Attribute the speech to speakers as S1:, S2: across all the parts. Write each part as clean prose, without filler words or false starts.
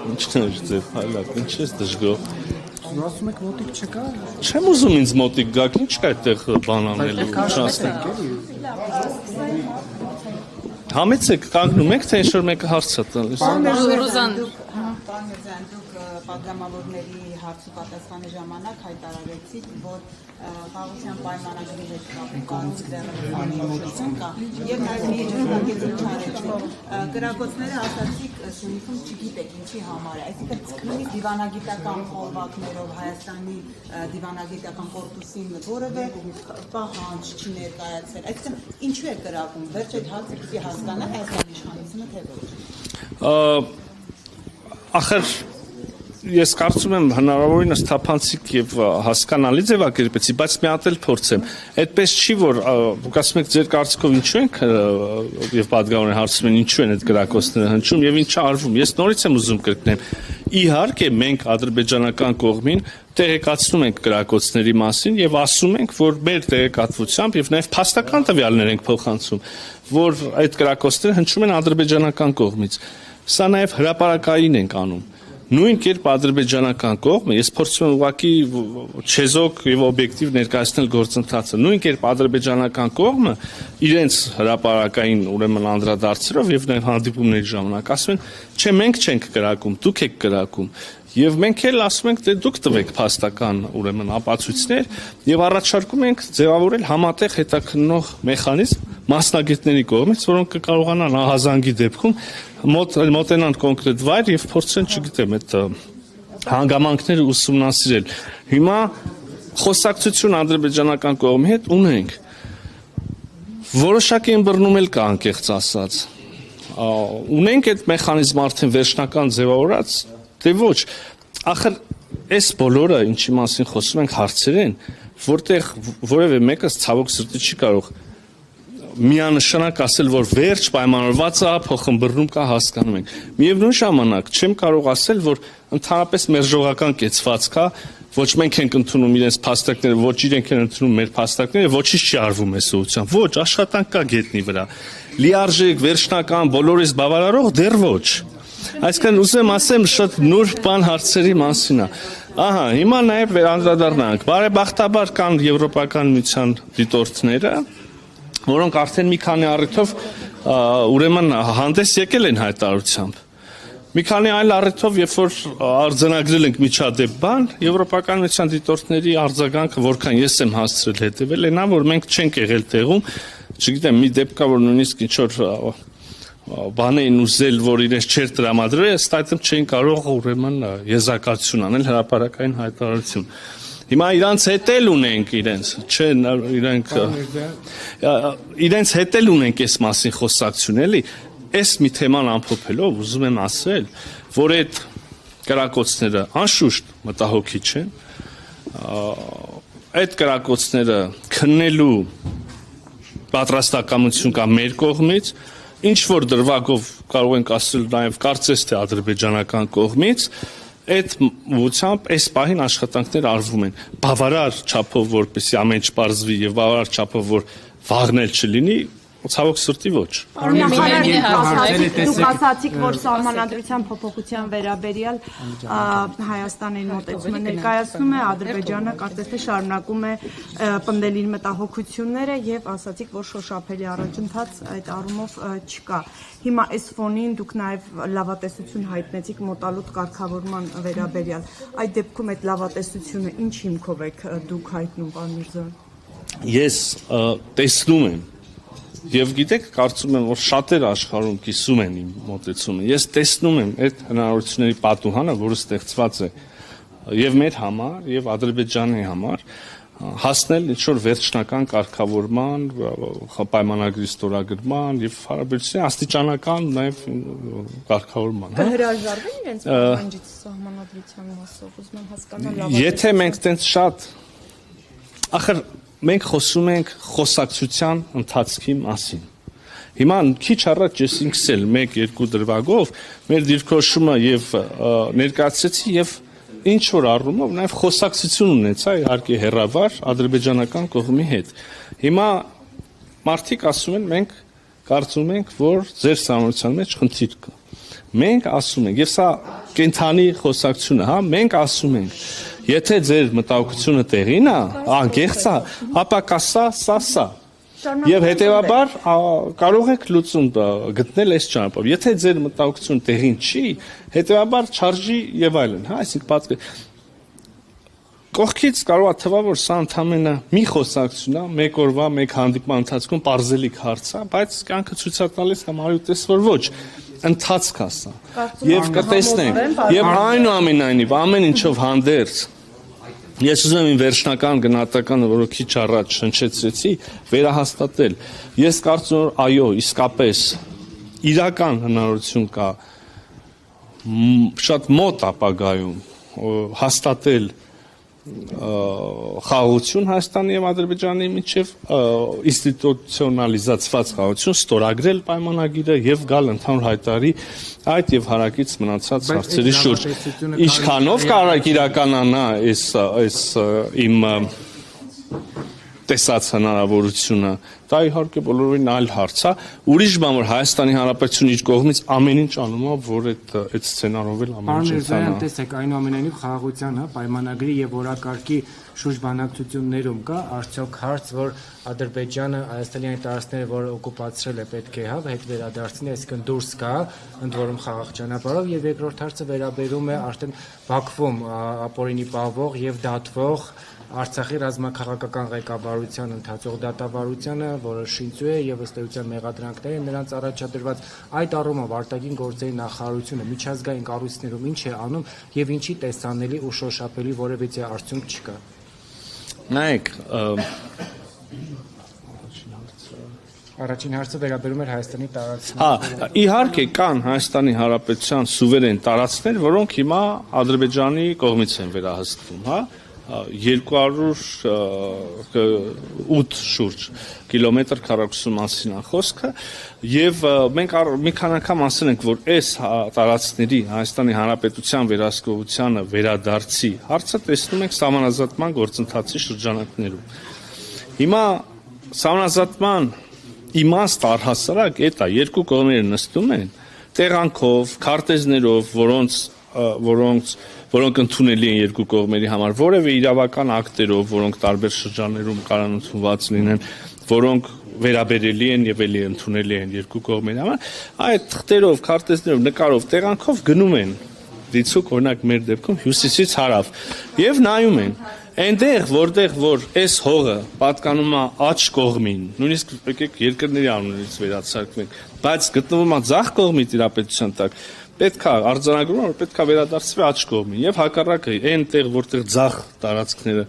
S1: Ինչն է ձև, հայլակ, ինչ ես դժգոհ։
S2: Ասում եք մոտիկ չկա։
S1: Չեմ ուզում ինձ մոտիկ գաք, ինչ կա այդտեղ բան անելու, չասնեք։ Համեցեք, կանգնում եք, թե ինչ-որ մեկը հարց է տալիս։
S3: Ռուզան
S4: Պատգամավորների հարցու պատասխանի ժամանակ հայտարարեցիք, որ խաղաղության պայմանագրի հետ կապված դերակատարություն կա եւ նաեւ մի ժողովրդական չարեցիք գրագործները ասացիք Սյունիքում չգիտեք ինչի համար է, այսինքն նույնիսկ դիվանագիտական խորհուրդներով Հայաստանի դիվանագիտական կորպուսին որևէ պահանջ չի ներկայացել, այսինքն ինչու է գրավում, վերջ այդ հարցը պիտի հասկանա Հայաստանի իշխանությունը թե ոչ։
S1: Ախր ես կարծում եմ հնարավորինս թափանցիկ եւ հասկանալի ձևակերպեցի, բայց մի հատ էլ փորձեմ։ Այդպես չի, որ դուք ասում եք ձեր կարծիքով ինչու ենք եւ պատգամավորները հարցում են ինչու են այդ գրակոչները հնչում եւ ինչա արվում։ Ես նորից եմ ուզում կրկնեմ։ Իհարկե մենք ադրբեջանական կողմին տեղեկացնում ենք գրակոչների մասին եւ ասում ենք, որ մեր տեղեկատվությամբ եւ նաեւ փաստական տվյալներ ենք փոխանցում, որ այդ գրակոչները հնչում են ադրբեջանական կողմից։ Սա նաեւ հրապարակային ենք անում։ Նույն կերպ ադրբեջանական կողմը, ես փորձում եմ ուղղակի չեզոք եւ օբյեկտիվ ներկայացնել գործընթացը։ Նույն կերպ ադրբեջանական կողմը իրենց հրապարակային ուրեմն անդրադարձերով եւ նաեւ հանդիպումների ժամանակ ասում են, չէ, մենք չենք կրակում, դուք եք կրակում։ Եվ մենք էլ ասում ենք, թե դուք տվեք փաստական ուրեմն ապացույցներ եւ առաջարկում ենք ձևավորել համատեղ հետաքննող մեխանիզմ մասնագետների կողմից, որոնք կկարողանան ահազանգի դեպքում մոտենան կոնկրետ վայր եւ փորձեն, չգիտեմ, այդ հանգամանքները ուսումնասիրել։ Հիմա խոսակցություն ադրբեջանական կողմի հետ ունենք։ Որոշակի ըմբռնում էլ կա, անկեղծ ասած։ Ունենք այդ մեխանիզմը արդեն վերջնական ձևավորած, թե ոչ։ Ախր այս բոլորը, ինչի մասին խոսում ենք, հարցեր են, որտեղ որևէ մեկը ցավոք սրտի չի կարող միանշանակ ասել, որ վերջ պայմանավորված է, փոխըմբռնում կա, հասկանում ենք։ Միևնույն ժամանակ չեմ կարող ասել, որ ընդհանրապես մերժողական կեցվածք կա, ոչ մենք ենք ընդունում իրենց փաստարկները, ոչ իրենք են ընդունում մեր փաստարկները, ոչինչ չի արվում այս ուղղությամբ։ Ոչ, աշխատանք կա գետնի վրա։ Լիարժեք, վերջնական, բոլորից բավարարող դեռ ոչ։ Այսինքն ուզեմ ասեմ շատ նուրբ բան հարցերի մասին է։ Ահա, հիմա նաև վերանդրադառնանք։ Բարեբախտաբար կան եվրոպական միության դիտորդները, որոնք արդեն մի քանի առիթով ուրեմն հանդես եկել են հայտարարությամբ։ Մի քանի այլ առիթով, երբ որ արձանագրել ենք միջադեպ բան, եվրոպական միության դիտորդների արձագանքը, որքան ես եմ հասցրել հետևել, այնա, որ մենք չենք եղել տեղում, չգիտեմ, մի դեպք կա, որ նույնիսկ ինչ-որ բան էին ուզել, որ իրենց չէր տրամադրել, ըստ այդմ չէին կարող ուրեմն եզրակացություն անել, հրապարակային հայտարարություն։ Հիմա իրանց հետ էլ ունենք իրենց, չէ, իրենց հետ էլ ունենք այս մասին խոսակցություն, էլի, այս մի թեման ամփոփելով ուզում եմ ասել, որ այդ կրակոցները անշուշտ մտահոգիչ են, այդ կրակոցները քննելու պատրաստակամություն կա մեր կողմից, ինչ որ դրվագով կարող ենք ասել նաև կարծես թե ադրբեջանական կողմից, այդ ուղղությամբ այս պահին աշխատանքներ արվում են։ Բավարար չափով, որպեսզի ամեն ինչ պարզվի եւ բավարար չափով, որ վաղնել չլինի, ցավոք սրտի ոչ։
S5: Դուք ասացիք, որ սահմանադրության փոփոխության վերաբերյալ Հայաստանին մոտեցումը ներկայացնում է, Ադրբեջանը կարծես թե շարունակում է պնդել իր մտահոգությունները եւ ասացիք, որ շոշափելի առաջընթաց այդ առումով չկա։ Հիմա այս ֆոնին դուք նաեւ լավատեսություն հայտնեցիք մոտալուտ կարգավորման վերաբերյալ։ Այդ դեպքում այդ լավատեսությունը ինչ հիմքով եք դուք հայտնում, պարոն Միրզոյան։
S1: Ես տեսնում եմ Եվ գիտեք, կարծում եմ, որ շատեր աշխարհում կիսում են իմ մոտեցումը։ Ես տեսնում եմ այդ հնարավորությունների պատուհանը, որը ստեղծված է եւ մեր համար, եւ Ադրբեջանի համար, հասնել ինչ-որ վերջնական կարգավորման, պայմանագրի ստորագրման եւ հարաբերության աստիճանական նաեւ կարգավորման։
S5: Հրաժարվեն իրենց պահանջից սահմանադրության մասով, ուզում եմ հասկանալ լավ։
S1: Եթե մենք տենց շատ ախր մենք խոսում ենք խոսակցության ընթացքի մասին։ Հիմա քիչ առաջ ես ինքս էլ 1-2 դրվագով մեր դիրքորոշումը եւ ներկայացրեցի եւ ինչ որ առումով նաեւ խոսակցություն ունեցա իհարկե հերավար ադրբեջանական կողմի հետ։ Հիմա մարդիկ ասում են մենք կարծում ենք, որ ձեր սահմանության մեջ խնդիր կա։ Մենք ասում ենք, եւ սա կենթանի խոսակցություն է, հա, մենք ասում ենք, եթե ձեր մտահոգությունը տեղին է, անկեղծ է, ապա կա սա։ Եվ հետեւաբար կարող եք լուծում գտնել այս ճանապարհով։ Եթե ձեր մտահոգությունը տեղին չի, հետեւաբար չարժի եւ այլն, հա, այսինքն կողքից կարող է թվա, որ սա ընդամենը մի խոսակցություն է, մեկ օրվա, մեկ հանդիպման ընթացքում պարզելիք հարց է, բայց կյանքը ցույց է տալիս կամ արյուտես որ ոչ, ընթացք է սա։ Եվ կտեսնենք, եւ այնուամենայնիվ ամեն ինչով հանդերձ ես ուզում եմ վերջնական գնահատականը, որը քիչ առաջ հնչեցրեցի, վերահաստատել։ Ես կարծում եմ, այո, իսկապես իրական հնարավորություն կա շատ մոտ ապագայում հաստատել խաղաղություն Հայաստանի եւ Ադրբեջանի միջև ինստիտուցիոնալիզացված խաղաղություն, ստորագրել պայմանագիրը եւ գալ ընդհանուր հայտարարի այդ եւ հարակից մնացած հարցերի շուրջ։ Ինչքանով կարող իրականանա այս իմ տեսած հնարավորությունը, դա իհարկե բոլորովին այլ հարց է։ Ուրիշ բան որ Հայաստանի Հանրապետությունը իր կողմից ամեն ինչ անում է, որ այդ սցենարով էլ ամեն ինչ ստանա։
S2: Տեսեք, այնուամենայնիվ խաղաղության, հա, պայմանագրի եւ օրակարգի շուրջ բանակցություններում կա արդյոք հարց, որ Ադրբեջանը Հայաստանի այն տարածքները, որ օկուպացրել է, պետք է հա հետ վերադարձնի, այսինքն դուրս գա, ընդ որում խաղաղ ճանապարհով, եւ երկրորդ հարցը վերաբերում է արդեն Բաքվում ապօրինի պահվող եւ դատվող Արցախի ռազմաքաղաքական ղեկավարության ընթացող դատավարությանը, որը շինծու է եւ ըստ էության մեղադրանքները նրանց առաջադրված այդ առումով արտաքին գործերի նախարարությունը միջազգային կառույցներում ինչ է անում եւ ինչի տեսանելի ու շոշափելի որևիցե արդյունք չկա։
S1: Նայեք,
S2: Առաջին հարցը վերաբերում էր Հայաստանի տարածքներին։
S1: Հա, իհարկե կան Հայաստանի Հանրապետության սուվերեն տարածքներ, որոնք հիմա Ադրբեջանի կողմից են վերահսկվում, հա։ 208 շուրջ կիլոմետր քառակուսու մասին է խոսքը եւ մենք մի քանի անգամ ասել ենք որ այս տարածքների Հայաստանի Հանրապետության վերահսկողությանը վերադարձի հարցը տեսնում ենք սահմանազատման գործընթացի շրջանակներում։ Հիմա սահմանազատման իմաստ առհասարակ այդ է, երկու կողմերը նստում են տեղանքով, քարտեզներով, որոնք ընդունելի են երկու կողմերի համար, որևէ իրավական ակտերով, որոնք տարբեր շրջաններում կարան ընդունված լինեն, որոնք վերաբերելի են եւ ելի ընդունելի են երկու կողմերի համար, այդ թղթերով, քարտեզներով, նկարով, տեղանքով գնում են դիցուկ օրինակ մեր դեպքում հյուսիսից հարավ եւ նայում են այնտեղ որտեղ որ այս հողը պատկանում է աջ կողմին, նույնիսկ եկեք երկրների անուններից վերացարկվենք, բայց գտնվում է ձախ կողմի տիրապետության տակ, պետք է արձանագրում, որ պետք է վերադարձվի աջ կողմին եւ հակառակը այնտեղ որտեղ ձախ տարածքները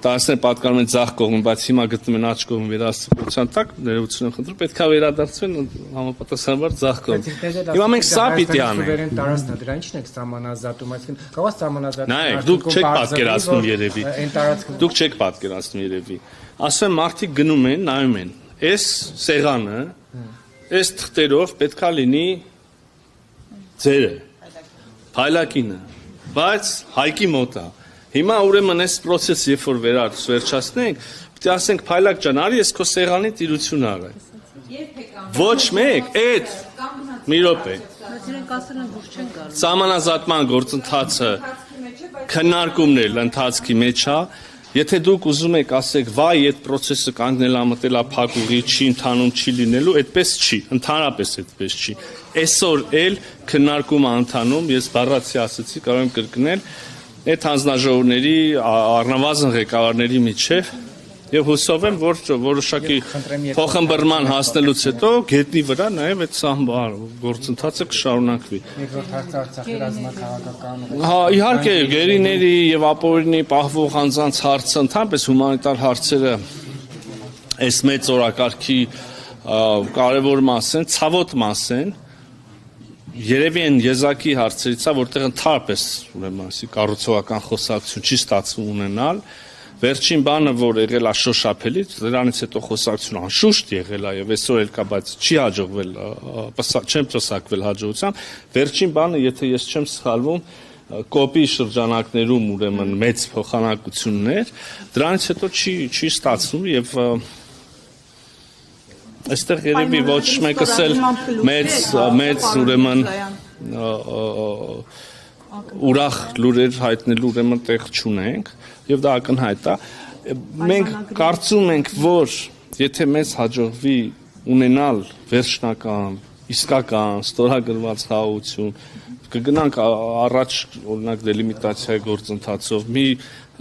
S1: տարածքները պատկանում են ձախ կողմին, բայց հիմա գտնում են աջ կողմի վերահսկողության տակ, ներողություն եմ խնդրում, պետք է վերադարձվեն համապատասխանաբար ձախ կողմ։ Հիմա մենք սա պիտի անենք։
S2: Դրա ինչն է սահմանազատում, այսինքն կարող է սահմանազատել։
S1: Նայեք, դուք չեք պատկերացնում երևի։ Դուք չեք պատկերացնում երևի։ Ասեմ մարդիկ գնում են, նայում են։ Այս սեղանը, այս թղթերով պետքա լինի ձերը, փայլակինը, բայց Հայկի մոտ է։ Հիմա ուրեմն այս process-ը երբ որ վերջացնենք, պետք է ասենք փայլակ ջան, արի ես քո սեղանի տիրությունը արա։ Ոչ մեկ, այդ մի րոպե։ Սահմանազատման գործընթացը քննարկումներ ընթացքի մեջ է, եթե դուք ուզում եք ասեք, վայ, այդ process-ը կանգնել է մտել է փակ ուղի, չի ընթանում, չի լինելու, այդպես չի, ընդհանրապես այդպես չի։ Այսօր էլ քննարկումը ընթանում, ես բառացի ասացի, կարող եմ կրկնել, այդ հանձնաժողովների առնվազն ղեկավարների միջև եւ հուսով եմ, որ որոշակի փոխըմբռնման հասնելուց հետո գետնի վրա նաեւ այդ գործընթացը կշարունակվի։
S2: Երկրորդ հարցը Արցախի ռազմաքաղաքական։
S1: Հա, իհարկե, գերիների եւ ապօրինի պահվող անձանց հարցը, ընդհանրապես հումանիտար հարցերը այս մեծ օրակարգի կարևոր մաս են, ցավոտ մաս են։ Երևի են եզակի հարցերից է, որտեղ ընդհանրապես ուրեմն կառուցողական խոսակցություն չի ստացվում ունենալ։ Վերջին բանը, որ եղել է շոշափելի, դրանից հետո խոսակցություն անշուշտ եղել է եւ այսօր էլ կա, բայց չի հաջողվել, չեմ ծրսակվել հաջողությամբ։ Վերջին բանը, եթե ես չեմ սխալվում, կոպի շրջանակներում ուրեմն մեծ փոխանակություններ, դրանից հետո չի ստացվում եւ այստեղ երևի ոչ մեկս էլ մեծ ուրեմն ուրախ լուրեր հայտնելու ուրեմն տեղ չունենք եւ դա ակնհայտ է մենք կարծում ենք որ եթե մեզ հաջողվի ունենալ վերջնական իսկական ստորագրված խաղաղություն կգնանք առաջ օրինակ դելիմիտացիայի գործընթացով մի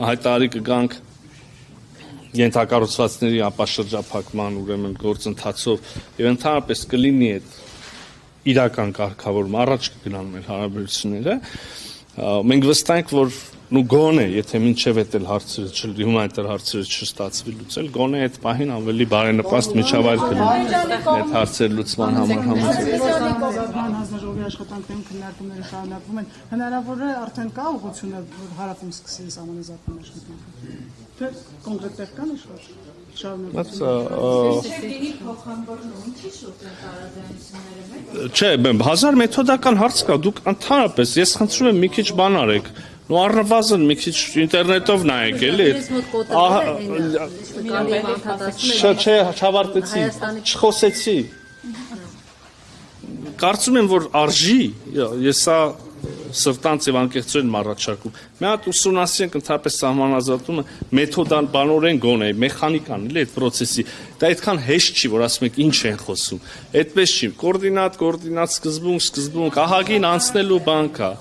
S1: հայտարարի կգանք ենթակառուցվածքների ապաշրջափակման ուրեմն գործընթացով եւ ընդհանրապես կլինի այդ իրական կարգավորում առաջ կգնան մեր հարաբերությունները մենք վստահ ենք որ նու գոնե եթե մինչև այդ հարցերը հումանիտար հարցերը չստացվի լուծել գոնե այդ պահին ավելի բարենպաստ միջավայր կլինի այդ հարցեր լուծման համար
S3: համաձայն հանձնաժողովի աշխատանքային քննարկումները շարունակվում են հնարավոր է արդեն կա ուղղությունը որ հարավում սկսի սահմանազատման աշխատանքը թե կոնկրետ տեղ կան իշխող
S1: Չէ, հազար մեթոդական հարց կա, դուք ընդհանրապես ես խնդրում եմ մի քիչ բան արեք, նո առնվազն մի քիչ ինտերնետով նայեք, էլի։ Չէ, չավարտեցի, չխոսեցի։ Կարծում եմ, որ արժի, ես սա սրտանց եւ անկեղծորեն առաջարկում։ Մի հատ ուսումնասիրենք ընդհանրապես սահմանազատումը մեթոդան բանորեն գոնե մեխանիկան էլի այդ process-ի։ Դա այդքան հեշտ չի, որ ասում եք ինչ են խոսում։ Այդպես չի։ Կոորդինատ, սկզբունք, ահագին անցնելու բան կա։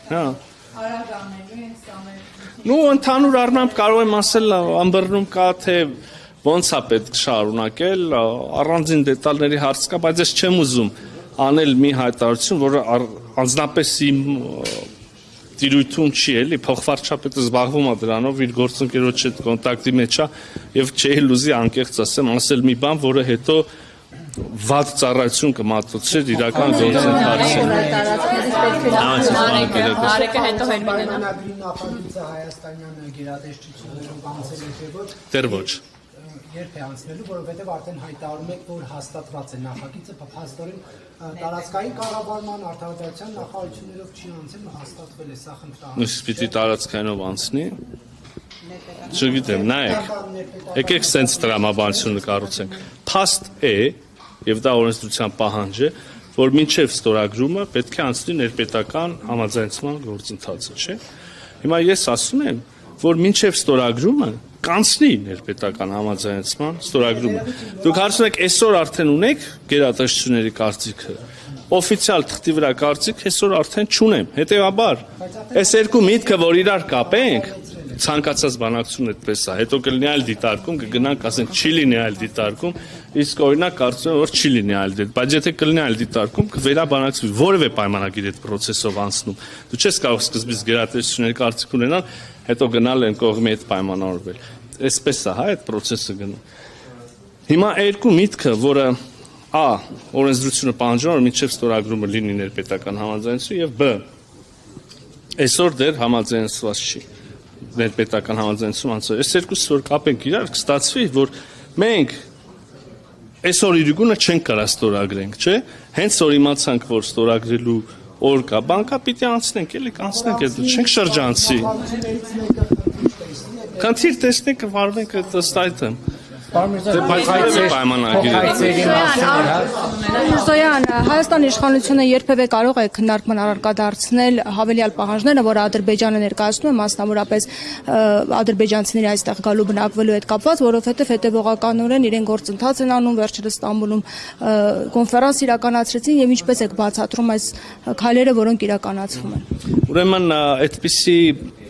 S1: Հա։ Նու ընդհանուր առմամբ կարող եմ ասել ամբռնում կա թե ոնց է պետք շարունակել, առանձին դետալների հարց կա, բայց ես չեմ ուզում անել մի հայտարարություն, որը անձնապես իմ տիրույթում չի էլի, փոխվարչապետը զբաղվում է դրանով, իր գործընկերոջ հետ կոնտակտի մեջ է եւ չէի լուզի անկեղծ ասել մի բան, որը հետո վատ ծառայություն կմատուցեր իրական գործընթացին։
S6: Արեկը հետո հերմինենա։
S2: Հայաստանյան գերատեսչություններով անցել է որ
S1: դեռ ոչ
S2: երբ է անցնելու, որովհետև արդեն հայտարարում եք, որ հաստատված է նախագիծը, փաստորեն տարածքային կառավարման արտադրության նախարարություններով չի անցել ու հաստատվել է, սա խնդրահարույց։
S1: Նույնիսկ պիտի տարածքայինով անցնի։ Չգիտեմ, նայեք։ Եկեք սենց տրամաբանությունը կառուցենք։ Փաստ է, եւ դա օրենսդրության պահանջ է, որ մինչև ստորագրումը պետք է անցնի ներպետական համաձայնեցման գործընթացը, չէ՞։ Հիմա ես ասում եմ, որ մինչև ստորագրումը կանցնի ներպետական համաձայնեցման ստորագրումը։ Դուք հարցնում եք, այսօր արդեն ունեք գերատեսչությունների կարծիքը։ Օֆիցիալ թղթի վրա կարծիք այսօր արդեն չունեմ։ Հետևաբար, այս երկու միտքը, որ իրար կապենք, ցանկացած բանակցություն այդպես է։ Հետո կլինի այլ դիտարկում, կգնանք, ասենք, չի լինի այլ դիտարկում, իսկ օրինակ կարծում եմ, որ չի լինի այլ դիտարկում, բայց եթե կլինի այլ դիտարկում, կվերաբանակցվի, որևէ պայմանագիր այդ process-ով անցնում։ Դու չես կարող սկզբից գերատեսչությունների կարծիք ունենալ, հետո գնալ են կողմի հետ պայմանավորվել։ Այսպես է, հա, այդ process-ը գնում։ Հիմա երկու միտքը, որը օրենսդրությունը պահանջում է, որ մինչև ստորագրումը լինի ներպետական համաձայնություն եւ բ այսօր դեռ համաձայնված չի ներպետական համաձայնություն անցել։ Այս երկուսը որ կապենք իրար, կստացվի, որ մենք այսօր իրիկունը չենք կարող ստորագրենք, չէ՞։ Հենց որ իմացանք, որ ստորագրելու օր կա, բանկա պիտի անցնենք, էլի կանցնենք, այդ չենք շրջանցի։ Քանթիր տեսնենք, վարվենք ըստ այդմ։
S6: Զոյան, Հայաստանի իշխանությունը երբևէ կարող է քննարկման առարկա դարձնել հավելյալ պահանջները, որ Ադրբեջանը ներկայացնում է, մասնավորապես ադրբեջանցիների այստեղ գալու բնակվելու հետ կապված, որովհետև հետևողականորեն իրեն գործընթաց են անում, վերջերս Ստամբուլում կոնֆերանս իրականացրեցին եւ ինչպես եք բացատրում այս քայլերը, որոնք իրականացվում են։
S1: Ուրեմն այդպիսի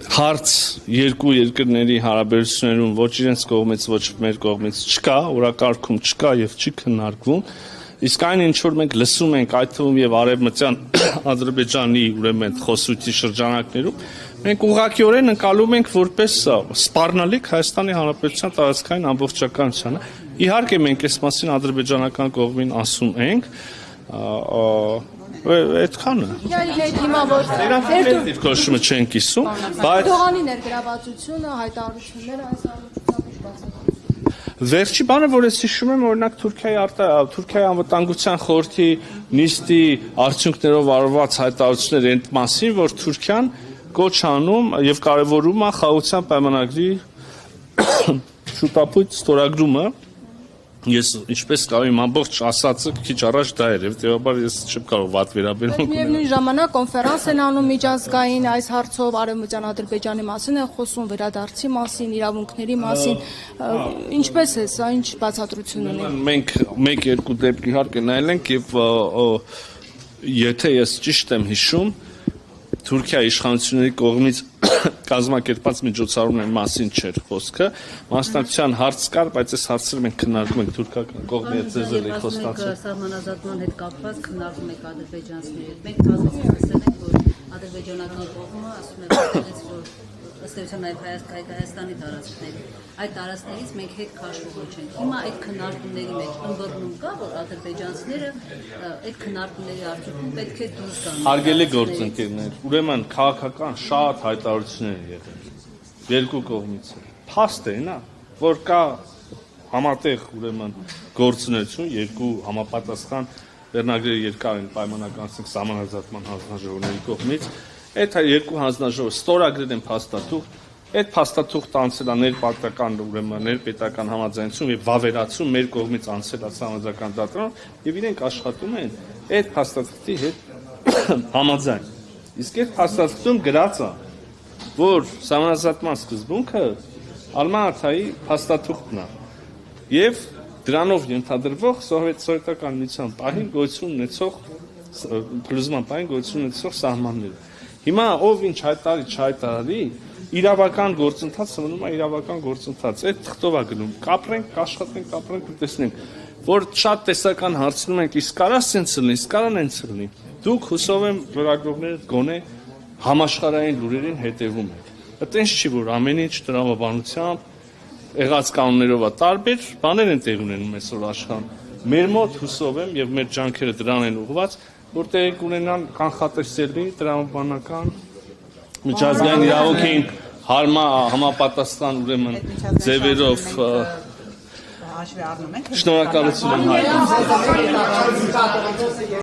S1: հարց երկու երկրների հարաբերություններում ոչ իրենց կողմից, ոչ մեր կողմից չկա, օրակարգում չկա եւ չի քննարկվում։ Իսկ այն ինչ որ մենք լսում ենք այդ թվում եւ արևմտյան Ադրբեջանի ուրեմն խոսույթի շրջանակներում, մենք ուղղակիորեն ընկալում ենք որպես սպառնալիք Հայաստանի Հանրապետության տարածքային ամբողջականությանը։ Իհարկե մենք այս մասին ադրբեջանական կողմին ասում ենք, այդքանը։
S6: Հիմա որ
S1: իր կոչումը չեն կիսում, բայց
S6: Դողանի ներգրավվածությունը, հայտարարությունները այս առողջությամբ
S1: վերջի բանը, որ ես հիշում եմ, օրինակ Թուրքիայի անվտանգության խորհրդի նիստի արդյունքներով արված հայտարարություններ են մասին, որ Թուրքիան կոչ անում եւ կարեւորում է խաղաղության պայմանագրի շուտապույտ ստորագրումը ես ինչպես կարող եմ ամբողջ ասածը քիչ առաջ դա էր, հետեւաբար ես չեմ կարող վատ վերաբերմունք ունենալ։
S6: Միևնույն ժամանակ կոնֆերանս են անում միջազգային այս հարցով Արևմտյան Ադրբեջանի մասին են խոսում, վերադարձի մասին, իրավունքների մասին, ինչպես է սա, ինչ բացատրություն ունի։
S1: Մենք 1-2 դեպք իհարկե նայել ենք եւ եթե ես ճիշտ եմ հիշում, Թուրքիա իշխանությունների կողմից կազմակերպած միջոցառումների մասին չէր խոսքը, մասնակցության հարց կար, բայց այս հարցերը մենք քննարկում ենք թուրքական կողմի հետ ձեզ խոստացել։
S7: Սահմանազատման հետ կապված քննարկում եք ադրբեջանցիների հետ։ Մենք բազմիցս ասել ենք, որ ադրբեջանական կողմը ասում է, որ ըստ էության նաև Հայաստանի տարածքների այդ տարածքներից մենք հետ քաշվող չենք։ Հիմա այդ քննարկումների մեջ ըմբռնում կա, որ ադրբեջանցիները այդ քննարկումների արդյունքում պետք է դուրս գան։
S1: Հարգելի գործընկերներ, ուրեմն քաղաքական շատ հայտարարություններ են եղել երկու կողմից։ Փաստ է, նա, որ կա համատեղ ուրեմն գործունեություն, երկու համապատասխան վերնագրերի երկար են պայմանականացնենք սահմանազատման հանձնաժողովների կողմից։ Այդ երկու հանձնաժողովը ստորագրել են փաստաթուղթ, այդ փաստաթուղթը անցել է ներպետական ուրեմն ներպետական համաձայնություն եւ վավերացում մեր կողմից անցել է սահմանադրական դատարան եւ իրենք աշխատում են այդ փաստաթղթի հետ համաձայն։ Իսկ այդ փաստաթղթում գրած է, որ սահմանազատման սկզբունքը Ալման-Աթայի փաստաթուղթն է եւ դրանով ենթադրվող սովետական միության պահին գոյություն ունեցող փլուզման պահին գոյություն ունեցող սահմանները։ Հիմա ով ինչ հայտարարի, չհայտարարի, իրավական գործընթացը մնում է իրավական գործընթաց։ Այդ թղթով է գնում։ Կապրենք, կաշխատենք, կապրենք, կտեսնենք, որ շատ տեսական հարցնում ենք, իսկ կարա սենց լինի, իսկ կարան այնց լինի։ Դուք հուսով եմ լրագրողները գոնե համաշխարհային լուրերին հետևում եք։ Այտենց չի, որ ամեն ինչ տրամաբանությամբ եղած կանոններով է տարբեր բաներ են տեղ ունենում այսօր աշխարհում։ Մեր մոտ հուսով եմ եւ մեր ջանքերը դրան են ուղղված, որ տեղ կունենան կանխատեսելի տրամաբանական միջազգային իրավունքին համապատասխան ուրեմն ձևերով
S4: հաշվի առնում ենք։
S1: Շնորհակալություն եմ հայտնում։